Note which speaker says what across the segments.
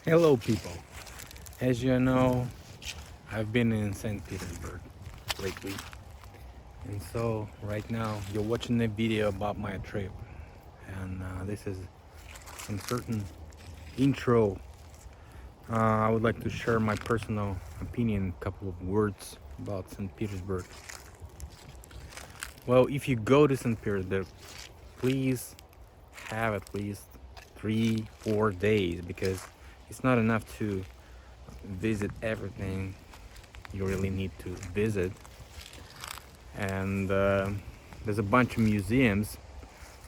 Speaker 1: Hello people, as you know, I've been in St. Petersburg lately, and so right now you're watching a video about my trip, and this is some certain intro. I would like to share my personal opinion, a couple of words about St. Petersburg. Well, if you go to St. Petersburg, please have at least 3-4 days, because it's not enough to visit everything you really need to visit. And there's a bunch of museums,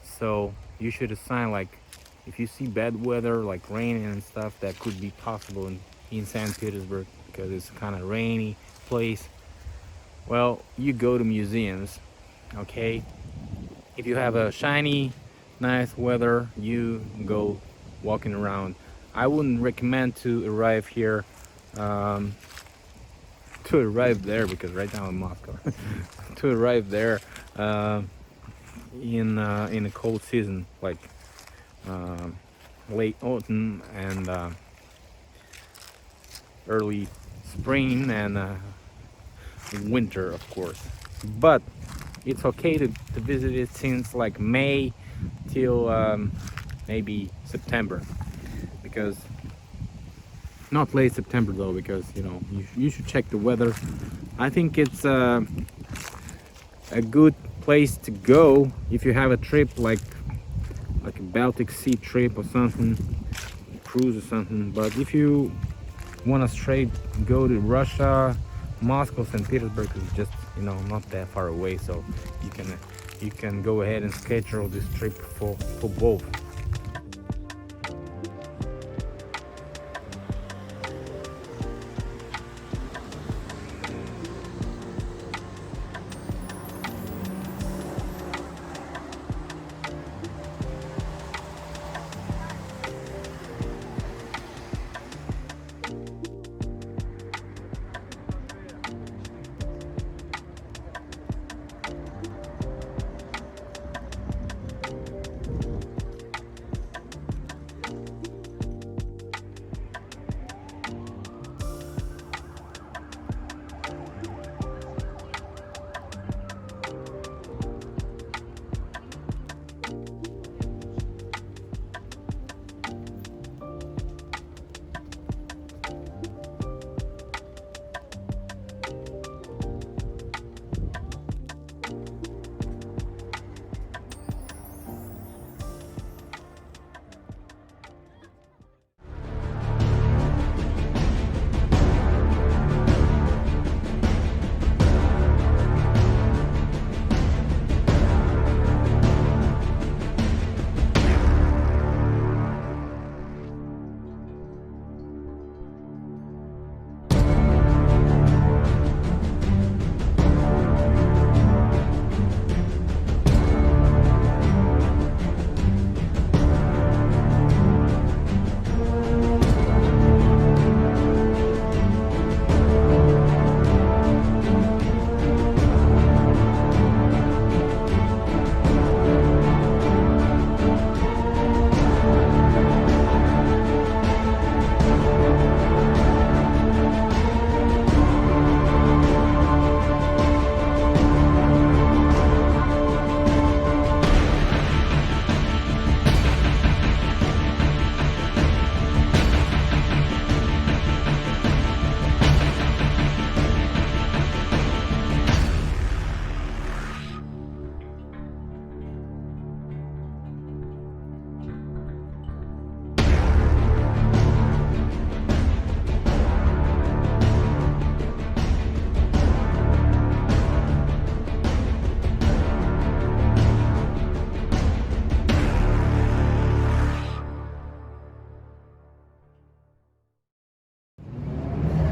Speaker 1: so you should assign, like, if you see bad weather like rain and stuff, that could be possible in St. Petersburg, because it's kind of rainy place. Well, you go to museums, okay? If you have a shiny nice weather, you go walking around. I wouldn't recommend to arrive here, um, to arrive there, because right now I'm in Moscow. To arrive there uh, in a cold season, like um, late autumn and early spring and winter, of course. But it's okay to visit it since like May till maybe September, because not late September though, because you should check the weather. I think it's a good place to go if you have a trip like a Baltic Sea trip or something, cruise or something. But if you want to straight go to Russia, Moscow, St. Petersburg is just not that far away, so you can go ahead and schedule this trip for both.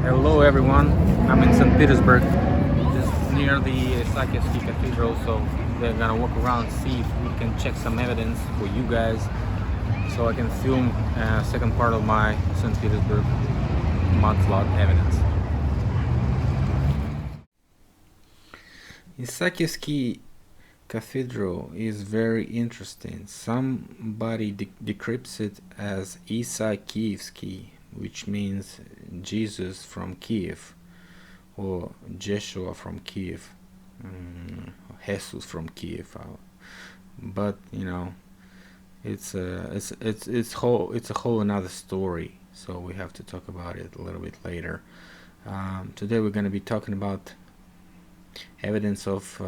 Speaker 1: Hello everyone, I'm in St. Petersburg, just near the Isaakievskiy Cathedral, so we're gonna walk around and see if we can check some evidence for you guys, so I can film a second part of my St. Petersburg mudflood evidence. Isaakievskiy Cathedral is very interesting. Somebody decrypts it as Isaakievskiy, which means Jesus from Kiev, or Jeshua from Kiev, Jesus from Kiev. But it's a whole another story. So we have to talk about it a little bit later. Today we're going to be talking about evidence of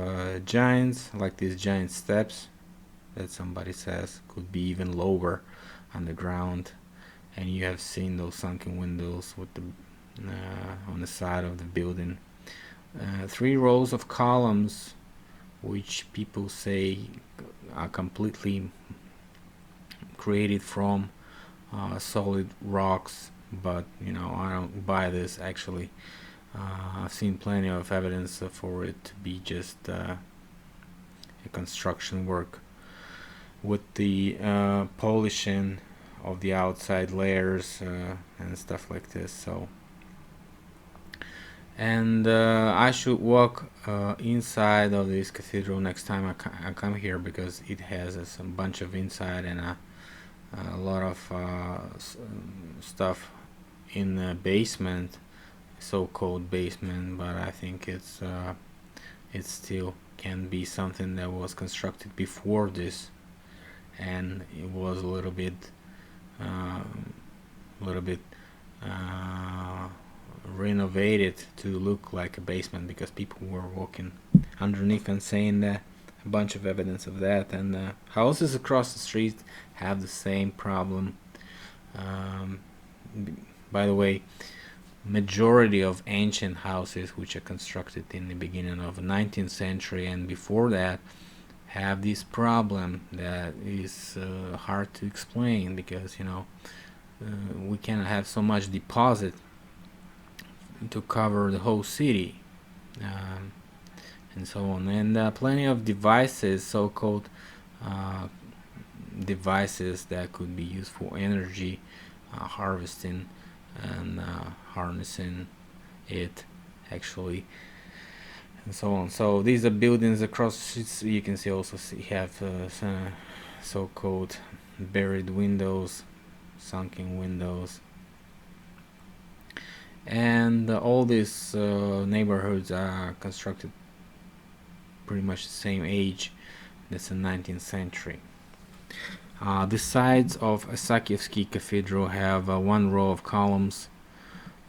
Speaker 1: giants, like these giant steps that somebody says could be even lower underground, and you have seen those sunken windows with the on the side of the building. 3 rows of columns, which people say are completely created from solid rocks, but I don't buy this actually. I've seen plenty of evidence for it to be just a construction work with the polishing of the outside layers and stuff like this. So, and I should walk inside of this cathedral next time I come here, because it has a bunch of inside and a lot of stuff in the basement, so-called basement, but I think it still can be something that was constructed before this, and it was a little bit renovated to look like a basement, because people were walking underneath and saying that a bunch of evidence of that. And houses across the street have the same problem. By the way, majority of ancient houses which are constructed in the beginning of the 19th century and before that have this problem that is hard to explain, because we cannot have so much deposit to cover the whole city, and so on. And plenty of devices, so-called devices that could be used for energy harvesting and harnessing it actually, and so on. So these are buildings across the streets. You can see also have so-called buried windows, sunken windows, and all these neighborhoods are constructed pretty much the same age. That's the 19th century. The sides of Isaakievskiy Cathedral have 1 row of columns,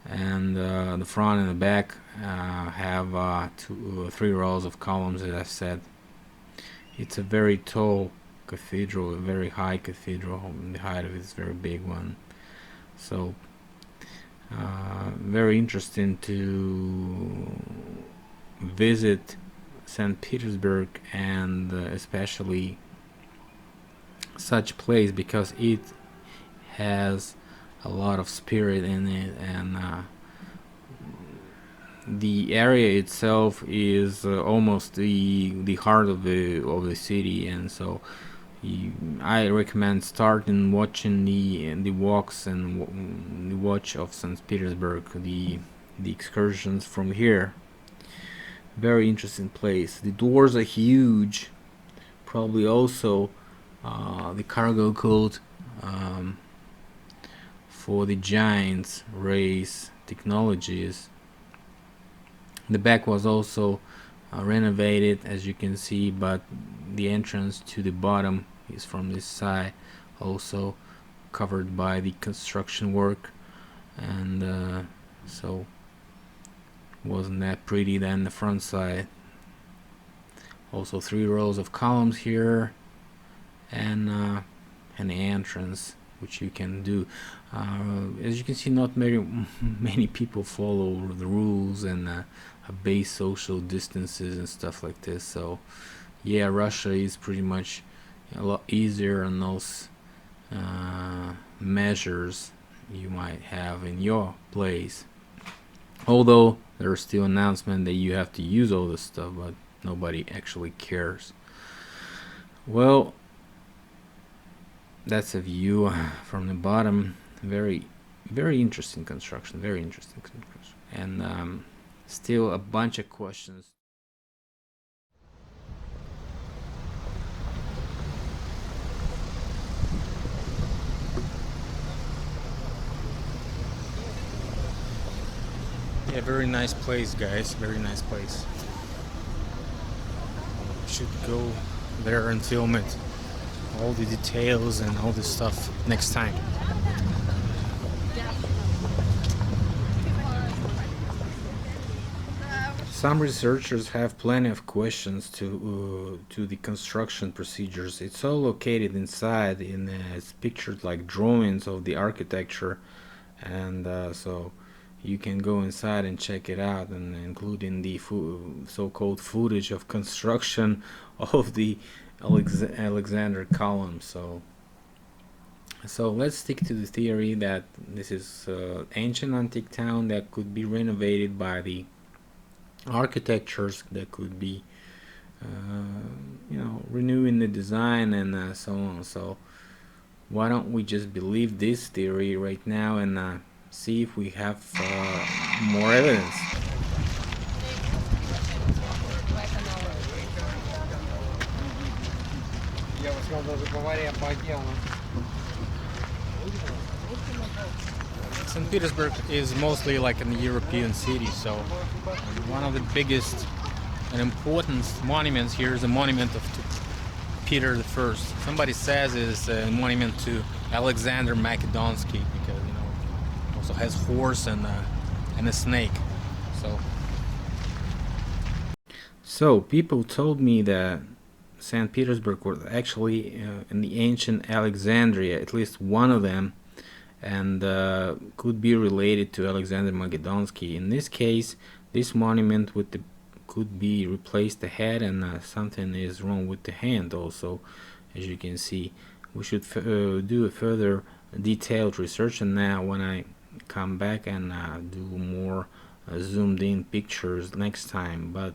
Speaker 1: and the front and the back have 3 rows of columns, as I said. It's a very tall cathedral, a very high cathedral. The height of it is a very big one. So very interesting to visit St. Petersburg, and especially such place, because it has a lot of spirit in it, and the area itself is almost the heart of the city. And so I recommend starting watching the walks and the watch of St. Petersburg, the excursions from here. Very interesting place. The doors are huge, probably also the cargo code for the giants race technologies. The back was also renovated, as you can see, but the entrance to the bottom is from this side, also covered by the construction work, and so wasn't that pretty. Then the front side, also 3 rows of columns here, and the entrance, which you can do. As you can see, not many people follow the rules and obey social distances and stuff like this. So yeah, Russia is pretty much a lot easier on those measures you might have in your place. Although there's still announcement that you have to use all this stuff, but nobody actually cares. Well, that's a view from the bottom. Very interesting construction, and still a bunch of questions. Yeah, very nice place, guys. Very nice place. Should go there and film it. All the details and all this stuff next time. Some researchers have plenty of questions to the construction procedures. It's all located inside, it's pictured like drawings of the architecture, and so you can go inside and check it out, and including the so-called footage of construction of the Alexandria Column. So let's stick to the theory that this is ancient antique town that could be renovated by the architectures, that could be renewing the design and so on. So why don't we just believe this theory right now and see if we have more evidence. St. Petersburg is mostly like an European city, so one of the biggest and important monuments here is a monument of Peter I. Somebody says it's a monument to Alexander Makedonsky, because also has horse and a snake. So people told me that St. Petersburg was actually in the ancient Alexandria, at least one of them, and could be related to Alexander Makedonsky. In this case, this monument could be replaced the head, and something is wrong with the hand also, as you can see. We should do a further detailed research, and now when I come back and do more zoomed in pictures next time. But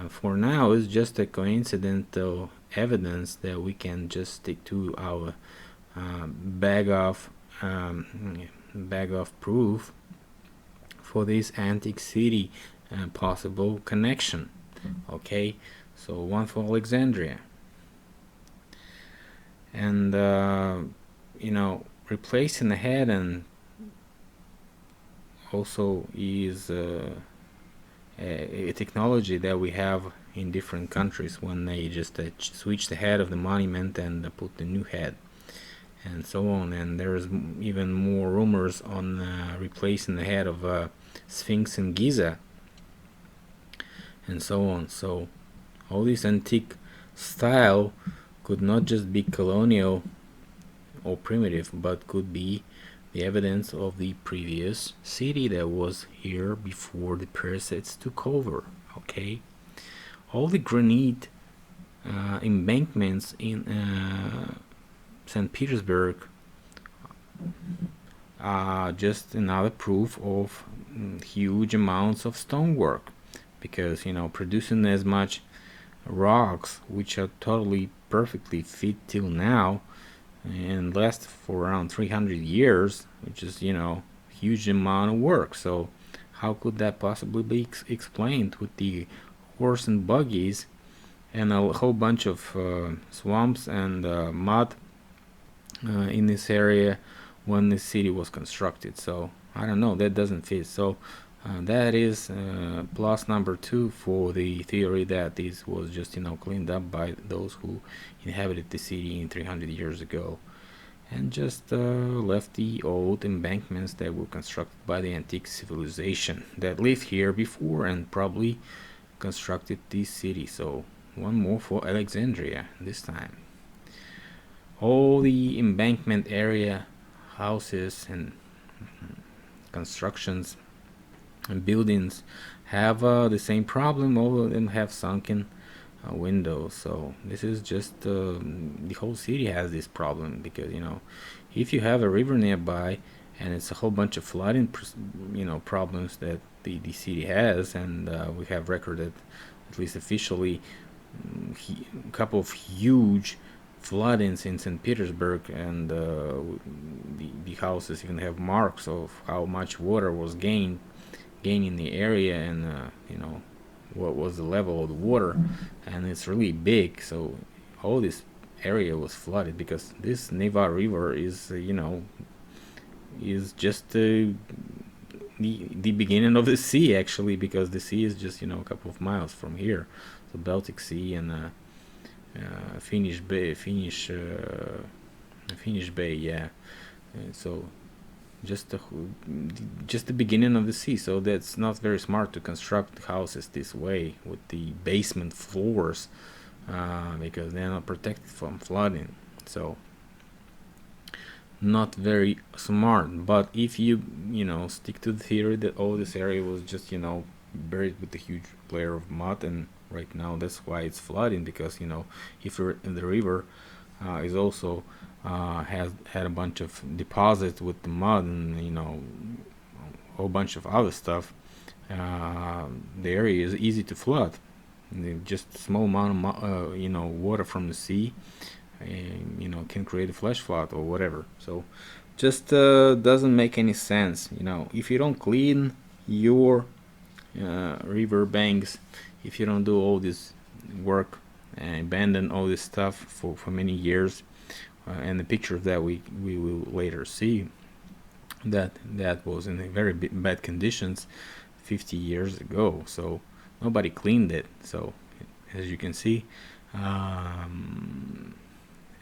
Speaker 1: for now, it's just a coincidental evidence that we can just stick to our bag of proof for this antique city possible connection. Okay, so one for Alexandria, and replacing the head and also is a technology that we have in different countries when they just switch the head of the monument and put the new head, and so on. And there's even more rumors on replacing the head of Sphinx in Giza, and so on. So all this antique style could not just be colonial or primitive, but could be the evidence of the previous city that was here before the parasites took over. Okay, all the granite embankments in St. Petersburg are just another proof of huge amounts of stonework, because producing as much rocks, which are totally perfectly fit till now and last for around 300 years, which is huge amount of work. So how could that possibly be explained with the horse and buggies and a whole bunch of swamps and mud in this area when the city was constructed? So I don't know, that doesn't fit. So that is plus number 2 for the theory that this was just cleaned up by those who inhabited the city in 300 years ago, and just left the old embankments that were constructed by the antique civilization that lived here before and probably constructed this city. So one more for Alexandria this time. All the embankment area houses and constructions and buildings have the same problem. All of them have sunken windows. So this is just the whole city has this problem, because if you have a river nearby and it's a whole bunch of flooding problems that the city has, and we have recorded, at least officially, a couple of huge floodings in St. Petersburg, and the houses even have marks of how much water was gained in the area, and what was the level of the water, and it's really big. So all this area was flooded because this Neva river is is just the beginning of the sea, actually, because the sea is just, you know, a couple of miles from here. The Baltic Sea and Finnish Bay, yeah. So just the beginning of the sea. So that's not very smart to construct houses this way with the basement floors, because they're not protected from flooding. So not very smart. But if you know, stick to the theory that all this area was just, you know, buried with a huge layer of mud, and right now that's why it's flooding, because, you know, if you're in the river is also has had a bunch of deposits with the mud and, you know, a whole bunch of other stuff, the area is easy to flood. Just a small amount of you know, water from the sea, you know, can create a flash flood or whatever. So just doesn't make any sense. You know, if you don't clean your river banks, if you don't do all this work and abandon all this stuff for many years, and the picture of that we will later see, that was in a very bad conditions 50 years ago. So nobody cleaned it. So as you can see,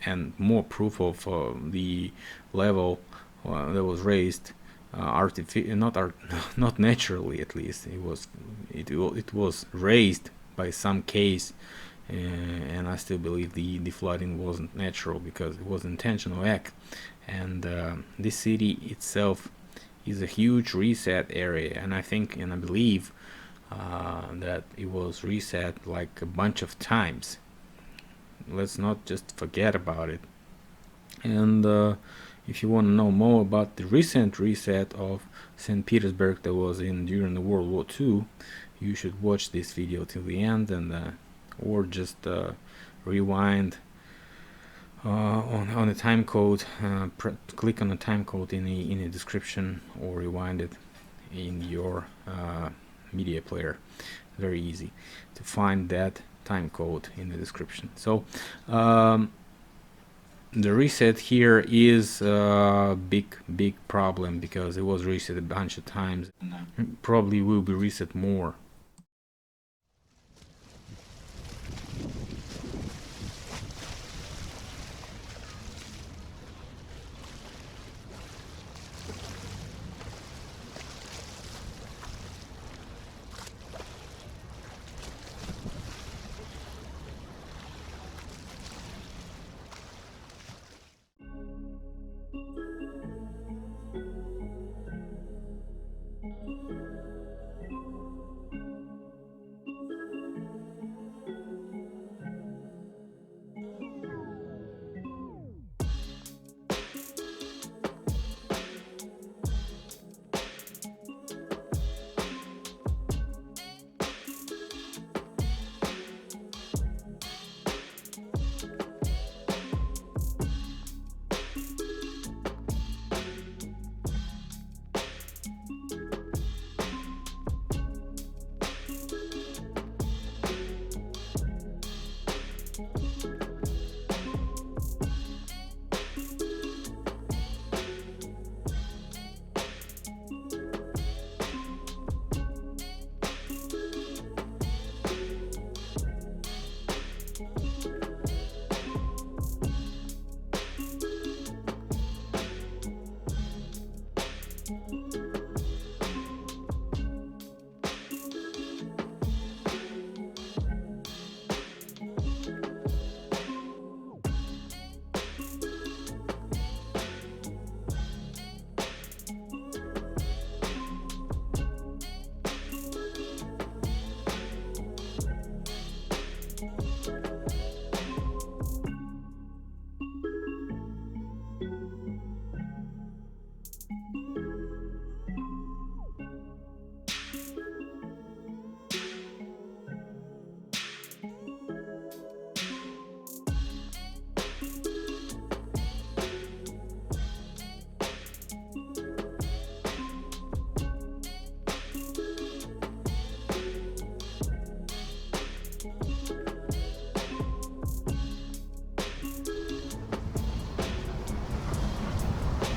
Speaker 1: and more proof of the level that was raised, not naturally, at least it was raised by some case, and I still believe the flooding wasn't natural, because it was an intentional act. And this city itself is a huge reset area, and I think and I believe that it was reset like a bunch of times. Let's not just forget about it. And if you want to know more about the recent reset of St. Petersburg that was in during the World War II, you should watch this video till the end, and or just rewind on the time code. Click on the time code in the description, or rewind it in your media player. Very easy to find that time code in the description. So the reset here is a big problem, because it was reset a bunch of times. Probably will be reset more.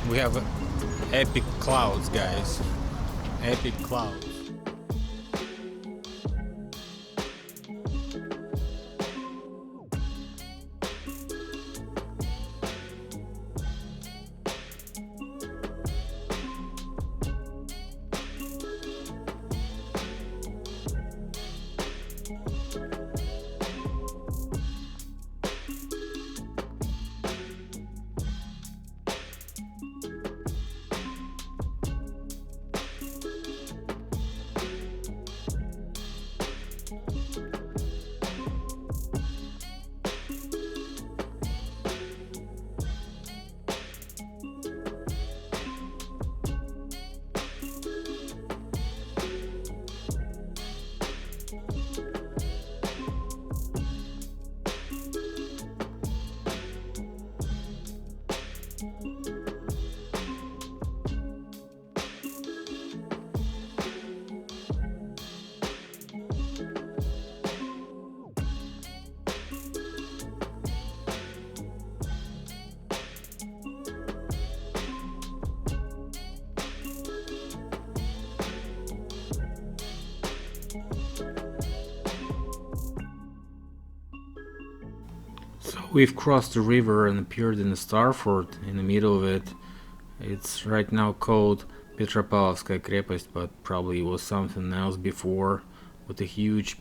Speaker 1: We have epic clouds, guys. epic clouds. So we've crossed the river and appeared in the star fort in the middle of it. It's right now called Petropavlovskaya Крепость, but probably was something else before, with a huge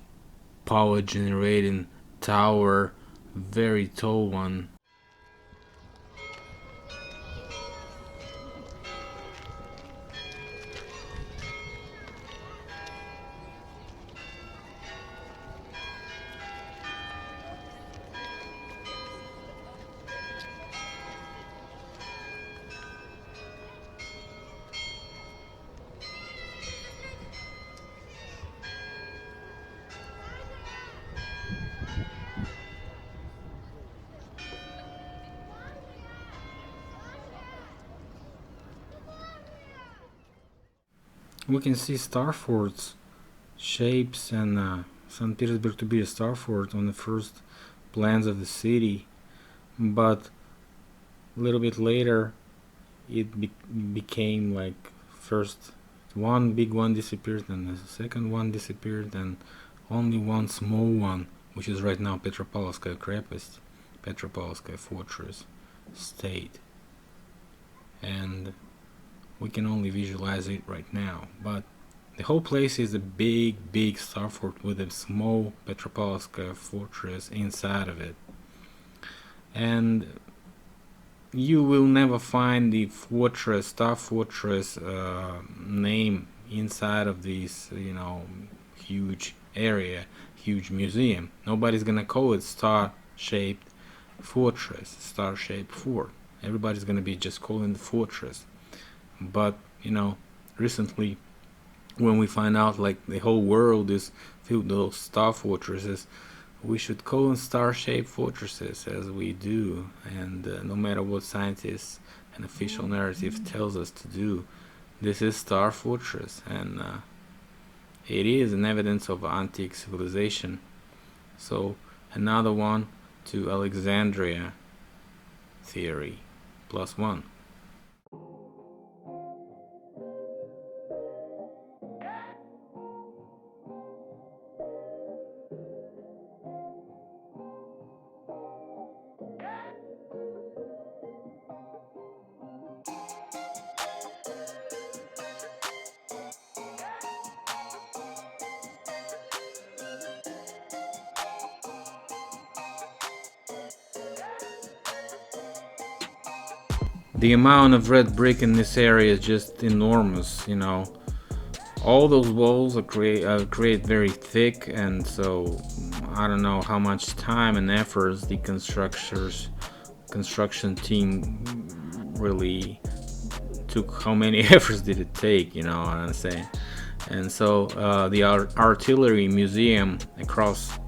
Speaker 1: power generating tower, very tall one. We can see star forts shapes and St. Petersburg to be a star fort on the first plans of the city, but a little bit later it became like first one big one disappeared and the second one disappeared and only one small one, which is right now Petropavlovskaya Крепость, Petropavlovskaya Fortress, stayed. And we can only visualize it right now, but the whole place is a big star fort with a small Petropavlovskaya fortress inside of it. And you will never find the fortress, star fortress name inside of this, huge area, huge museum. Nobody's gonna call it star-shaped fortress, star-shaped fort. Everybody's gonna be just calling the fortress. But recently, when we find out like the whole world is filled with those star fortresses, we should call them star-shaped fortresses, as we do. And no matter what scientists and official narrative tells us to do, this is star fortress, and it is an evidence of antique civilization. So another one to Alexandria theory +1. The amount of red brick in this area is just enormous, All those walls are create very thick, and so I don't know how much time and efforts the construction team really took. How many efforts did it take? You know what I'm saying? And so the artillery museum across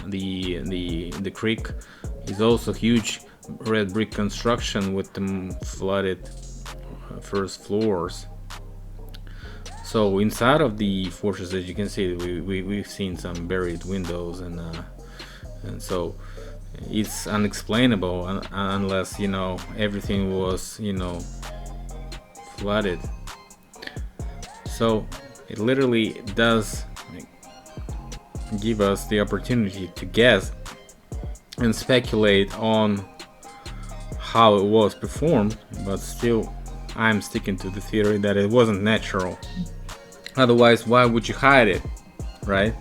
Speaker 1: the creek is also huge red brick construction with the flooded first floors. So inside of the fortress, as you can see, we've seen some buried windows, and so it's unexplainable unless everything was flooded. So it literally does give us the opportunity to guess and speculate on how it was performed, but still I'm sticking to the theory that it wasn't natural. Otherwise, why would you hide it, right?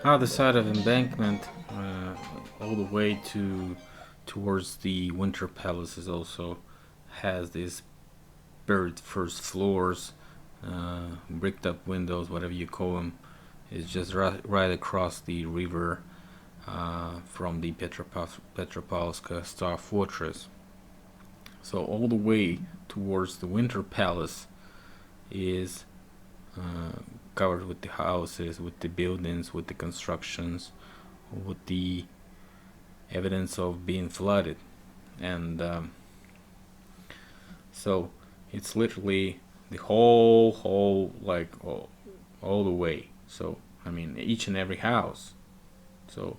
Speaker 1: Other side of Embankment, all the way towards the Winter Palaces, also has these buried first floors, bricked up windows, whatever you call them. It's just right across the river from the Petropavlovskaya Star Fortress. So all the way towards the Winter Palace is covered with the houses, with the buildings, with the constructions, with the evidence of being flooded. And so it's literally the whole like all the way. So I mean each and every house. So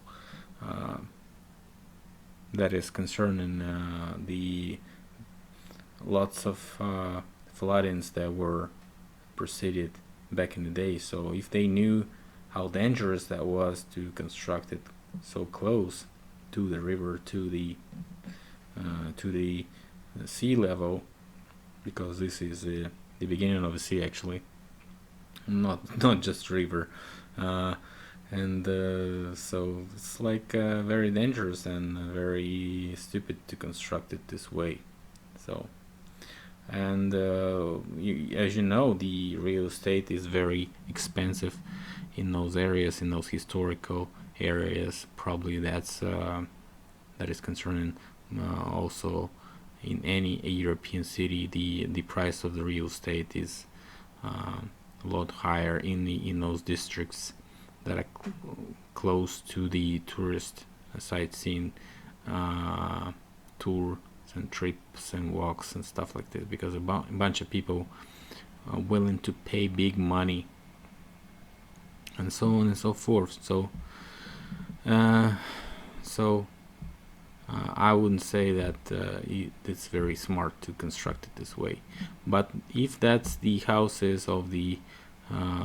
Speaker 1: that is concerning the lots of floodings that were preceded back in the day. So if they knew how dangerous that was to construct it so close to the river, to the sea level, because this is the beginning of the sea actually, not just river, and so it's like very dangerous and very stupid to construct it this way. So and as you know, the real estate is very expensive in those areas, in those historical areas. Probably that is concerning. Also in any European city, the price of the real estate is a lot higher in those districts that are close to the tourist sightseeing tour and trips and walks and stuff like this, because a bunch of people are willing to pay big money and so on and so forth. So I wouldn't say that it's very smart to construct it this way. But if that's the houses of the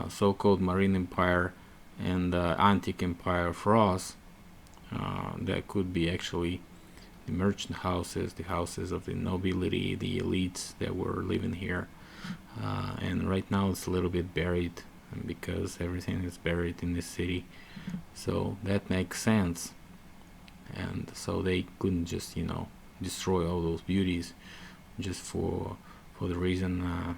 Speaker 1: so-called Marine Empire and Antique Empire for us, that could be actually the merchant houses, the houses of the nobility, the elites that were living here. And right now it's a little bit buried because everything is buried in this city. So that makes sense. And so they couldn't just, destroy all those beauties just for the reason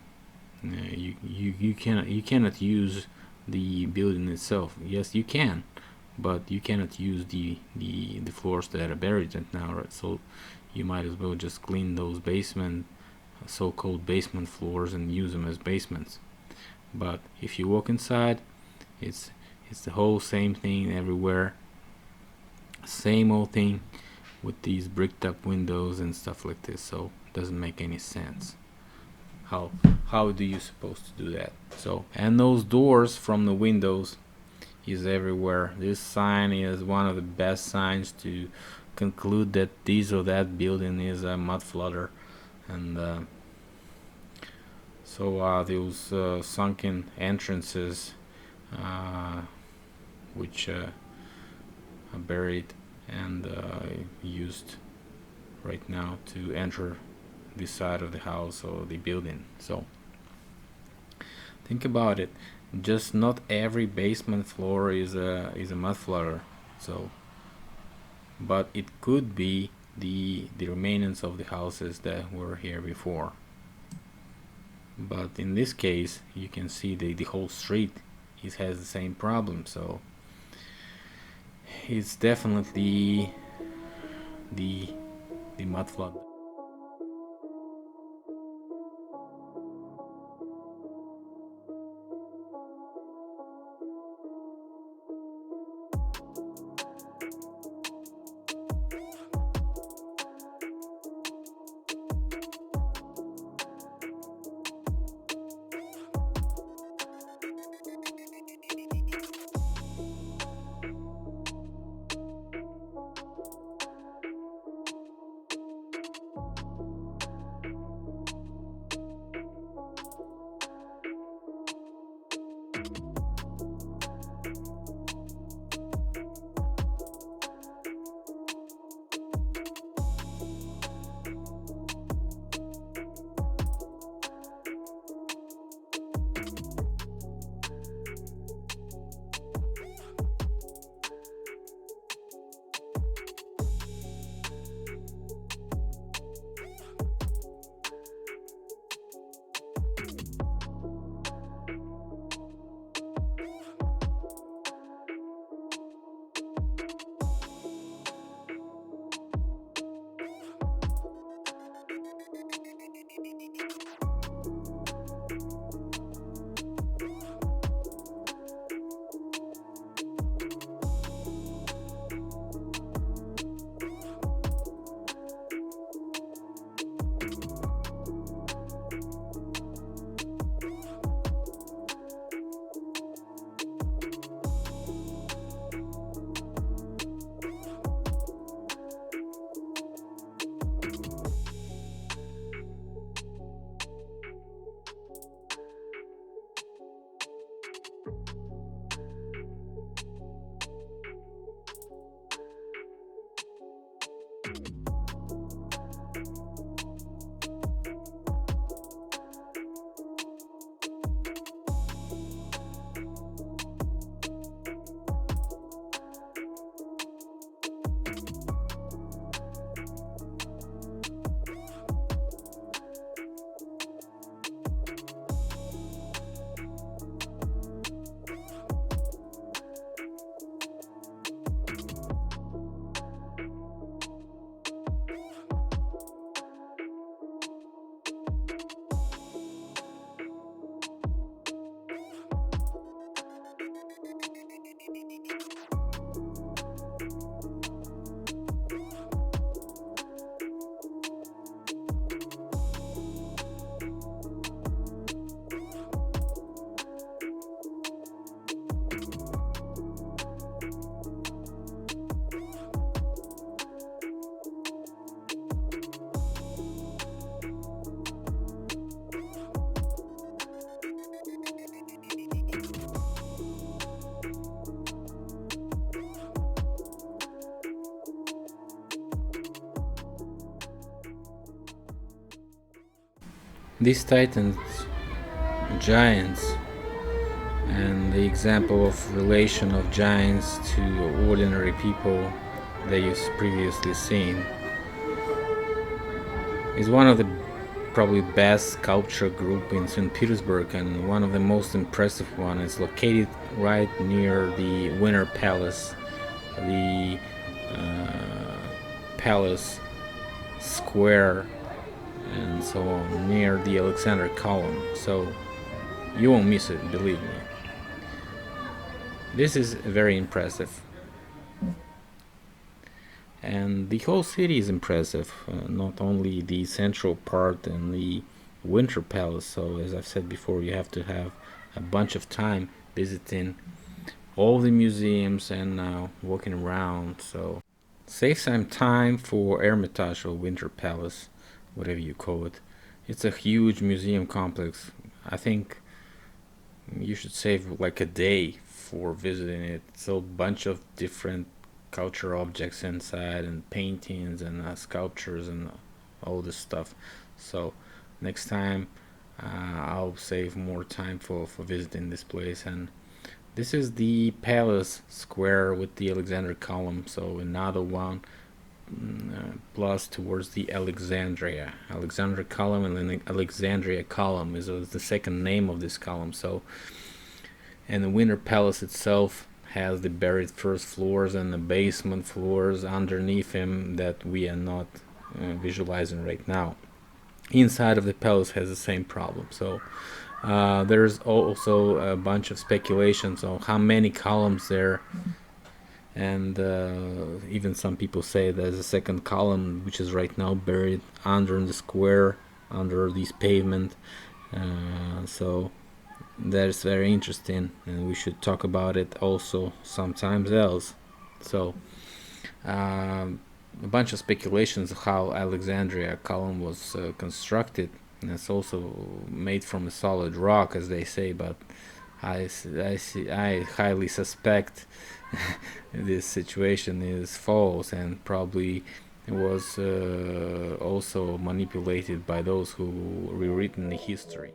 Speaker 1: you cannot use the building itself. Yes, you can, but you cannot use the floors that are buried right now, right? So you might as well just clean those basement so-called basement floors and use them as basements. But if you walk inside, it's the whole same thing everywhere, same old thing with these bricked up windows and stuff like this. So it doesn't make any sense. How do you supposed to do that? So, and those doors from the windows is everywhere. This sign is one of the best signs to conclude that this or that building is a mud flooder. And so those sunken entrances which are buried and used right now to enter this side of the house or the building. So think about it. Just not every basement floor is a mud flooder. So, but it could be the remains of the houses that were here before. But in this case, you can see the whole street has the same problem. So it's definitely the mud flood. These titans, giants, and the example of relation of giants to ordinary people that you've previously seen is one of the probably best sculpture group in St. Petersburg, and one of the most impressive one. It's located right near the Winter Palace, the palace square and so on near the Alexandria Column. So you won't miss it, believe me. This is very impressive. And the whole city is impressive, not only the central part and the Winter Palace. So, as I've said before, you have to have a bunch of time visiting all the museums and walking around. So, save some time for Hermitage or Winter Palace, whatever you call it. It's a huge museum complex. I think you should save like a day for visiting it. So, a bunch of different cultural objects inside, and paintings and sculptures and all this stuff. So next time I'll save more time for visiting this place. And this is the palace square with the Alexandria Column. So another one plus towards the Alexandria Column, and then the Alexandria Column is the second name of this column. So, and the Winter Palace itself has the buried first floors and the basement floors underneath him that we are not visualizing right now. Inside of the palace has the same problem. So there's also a bunch of speculations on how many columns there, and even some people say there's a second column which is right now buried under the square, under this pavement. So that's very interesting, and we should talk about it also sometimes else. So a bunch of speculations of how Alexandria Column was constructed, and it's also made from a solid rock, as they say, but I highly suspect this situation is false, and probably was also manipulated by those who rewritten the history.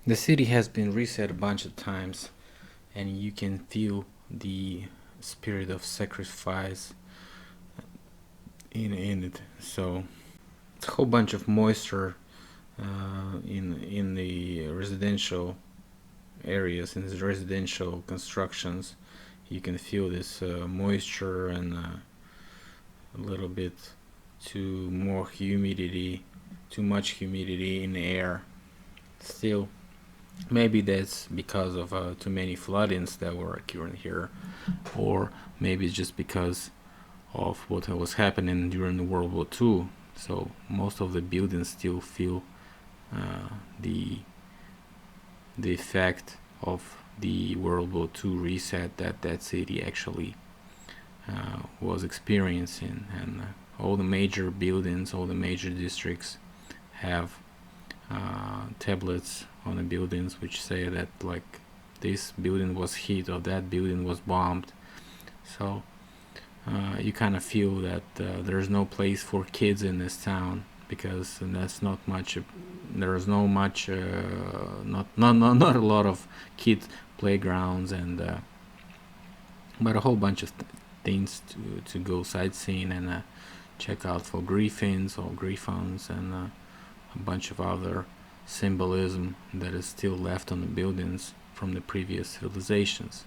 Speaker 1: The city has been reset a bunch of times, and you can feel the spirit of sacrifice in it. So it's a whole bunch of moisture in the residential areas, in the residential constructions. You can feel this moisture and a little bit too much humidity in the air. Still, maybe that's because of too many floodings that were occurring here, or maybe it's just because of what was happening during the World War II. So most of the buildings still feel the effect of the World War II reset that city actually was experiencing, and all the major buildings, all the major districts have tablets on the buildings which say that like this building was hit or that building was bombed. So you kind of feel that there's no place for kids in this town, because that's not much. There's no much, not a lot of kid playgrounds, and but a whole bunch of things to go sightseeing and check out for griffins or griffons, and a bunch of other symbolism that is still left on the buildings from the previous civilizations.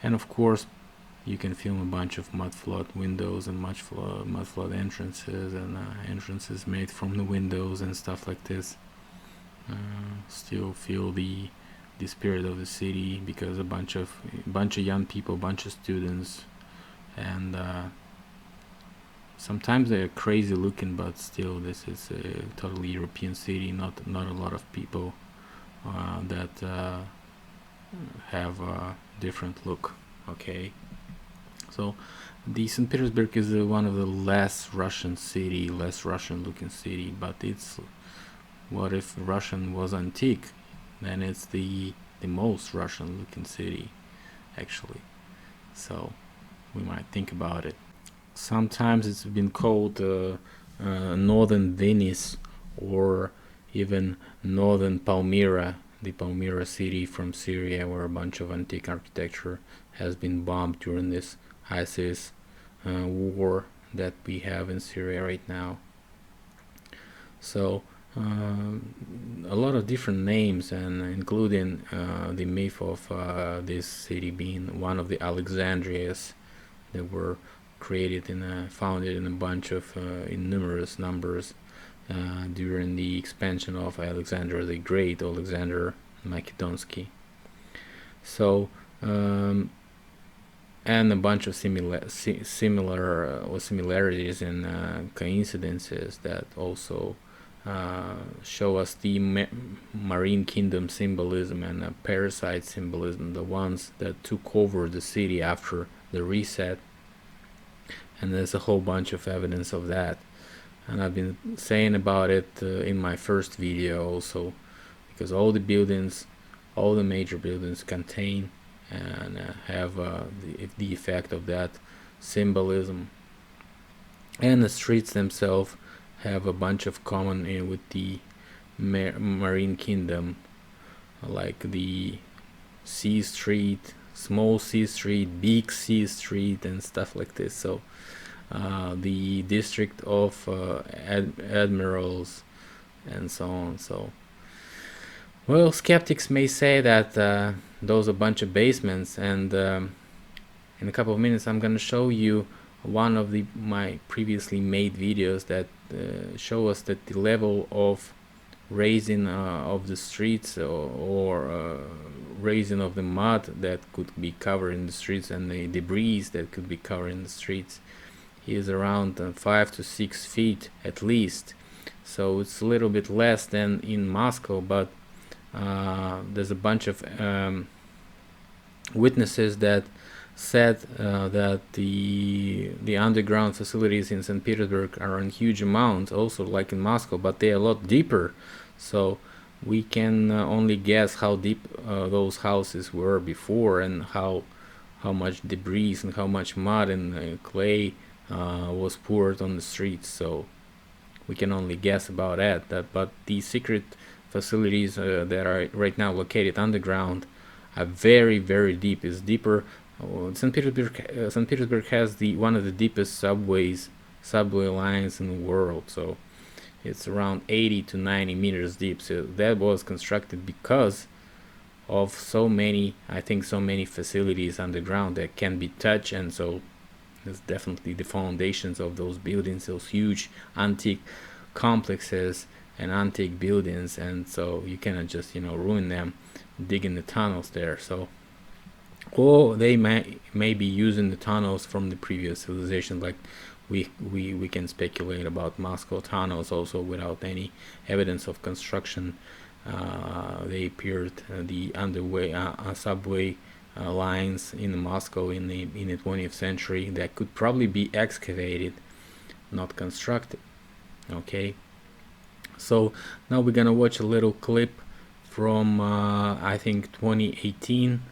Speaker 1: And of course, you can film a bunch of mudflood windows and mudflood entrances, and entrances made from the windows and stuff like this. Still feel the spirit of the city, because a bunch of young people, a bunch of students, and sometimes they're crazy looking, but still this is a totally European city. Not a lot of people that have a different look. Okay. So the St. Petersburg is one of the less Russian looking city, but it's, what if Russian was antique? Then it's the most Russian looking city, actually. So we might think about it. Sometimes it's been called Northern Venice, or even Northern Palmyra, the Palmyra city from Syria, where a bunch of antique architecture has been bombed during this ISIS war that we have in Syria right now. So a lot of different names, and including the myth of this city being one of the Alexandrias that were created and founded in a bunch of in numerous numbers during the expansion of Alexander the Great, Alexander Macedonsky. So and a bunch of similarities and coincidences that also show us the marine kingdom symbolism and parasite symbolism, the ones that took over the city after the reset. And there's a whole bunch of evidence of that, and I've been saying about it in my first video also, because all the buildings, all the major buildings contain and have the effect of that symbolism, and the streets themselves have a bunch of common with the marine kingdom, like the C Street, small C Street, big C Street, and stuff like this. So the district of admirals and so on. So, well, skeptics may say that those are a bunch of basements, and in a couple of minutes I'm going to show you one of my previously made videos that show us that the level of raising of the streets, or raising of the mud that could be covered in the streets, and the debris that could be covered in the streets, is around 5 to 6 feet at least. So it's a little bit less than in Moscow, but there's a bunch of witnesses that said that the underground facilities in St. Petersburg are in huge amounts, also like in Moscow, but they're a lot deeper. So we can only guess how deep those houses were before, and how how much debris and how much mud and clay was poured on the streets. So we can only guess about that. But the secret facilities that are right now located underground are very, very deep. It's deeper. St. Petersburg has one of the deepest subway lines in the world. So it's around 80 to 90 meters deep. So that was constructed because of so many facilities underground that can be touched, and so it's definitely the foundations of those buildings, those huge antique complexes and antique buildings, and so you cannot just ruin them digging the tunnels there. So, or they may be using the tunnels from the previous civilization, like we can speculate about Moscow tunnels also without any evidence of construction. They appeared the subway lines in Moscow in the 20th century that could probably be excavated, not constructed. Okay, so now we're gonna watch a little clip from I think 2018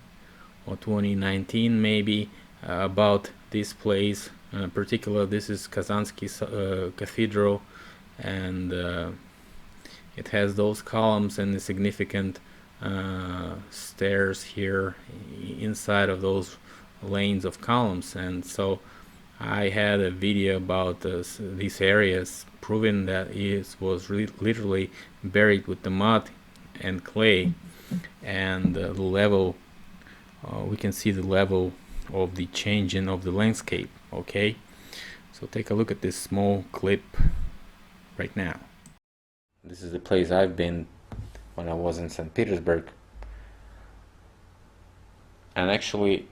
Speaker 1: or 2019 maybe, about this place. In particular, this is Kazansky Cathedral, and it has those columns and the significant stairs here inside of those lanes of columns. And so I had a video about these areas, proving that it was literally buried with the mud and clay, and the level, we can see the level of the changing of the landscape. Okay, so take a look at this small clip right now. This is the place I've been when I was in St. Petersburg, and actually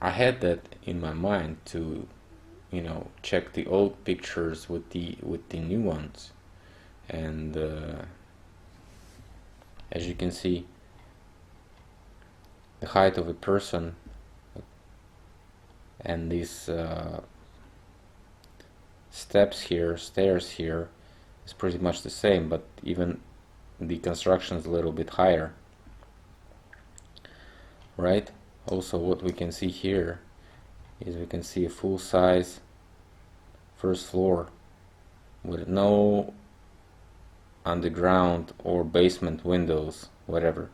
Speaker 1: I had that in my mind to check the old pictures with the new ones, and as you can see, the height of a person and these stairs here is pretty much the same, but even the construction is a little bit higher, right? Also, what we can see here is we can see a full-size first floor with no underground or basement windows, whatever.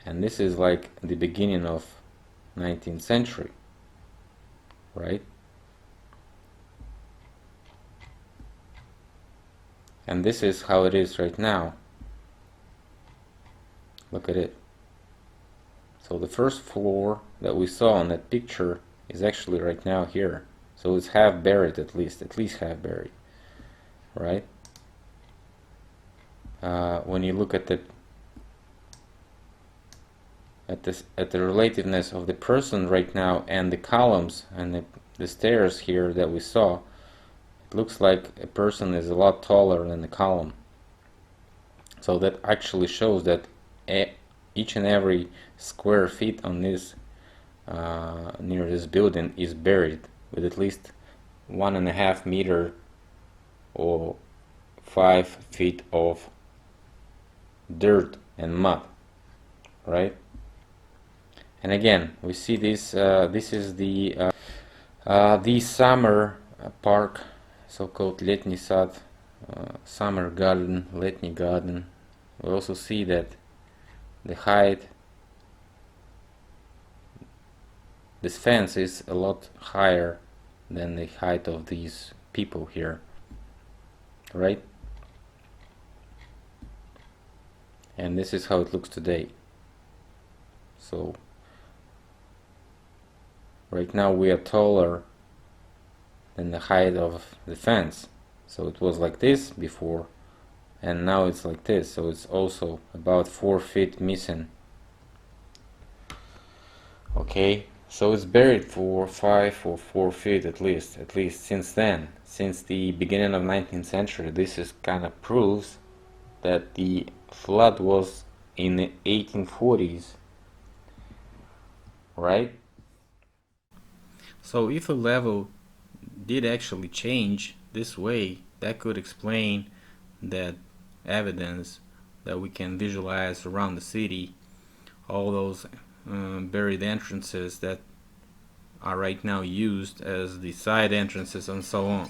Speaker 1: And this is like the beginning of 19th century, right? And this is how it is right now. Look at it. So the first floor that we saw on that picture is actually right now here. So it's half buried, at least half buried, right? When you look at the relatedness of the person right now and the columns and the stairs here that we saw, it looks like a person is a lot taller than the column. So that actually shows that each and every square feet on this near this building is buried with at least 1.5 meter or 5 feet of dirt and mud, right? And again, we see this. This is the summer park, so-called Letny Sad, summer garden, Letny garden. We also see that the height, this fence is a lot higher than the height of these people here, right? And this is how it looks today. So right now we are taller than the height of the fence. So it was like this before, and now it's like this. So it's also about 4 feet missing. Okay, so it's buried for 5 or 4 feet at least since then, since the beginning of 19th century. This is kind of proves that the flood was in the 1840s, right? So if a level did actually change this way, that could explain that evidence that we can visualize around the city, all those buried entrances that are right now used as the side entrances and so on.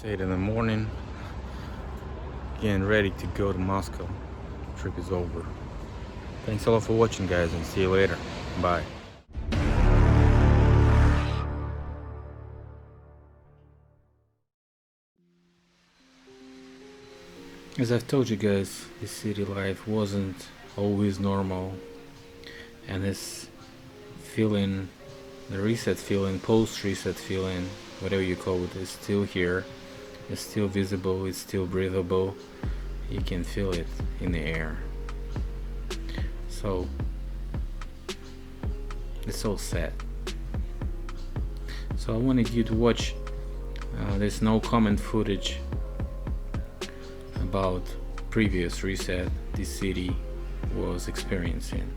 Speaker 1: It's 8 in the morning, getting ready to go to Moscow. Trip is over. Thanks a lot for watching, guys, and see you later. Bye. As I've told you guys, this city life wasn't always normal, and this feeling, the reset feeling, post-reset feeling, whatever you call it, is still here. It's still visible, it's still breathable. You can feel it in the air. So it's so sad. So I wanted you to watch this no comment footage about previous reset this city was experiencing.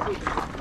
Speaker 2: Thank you.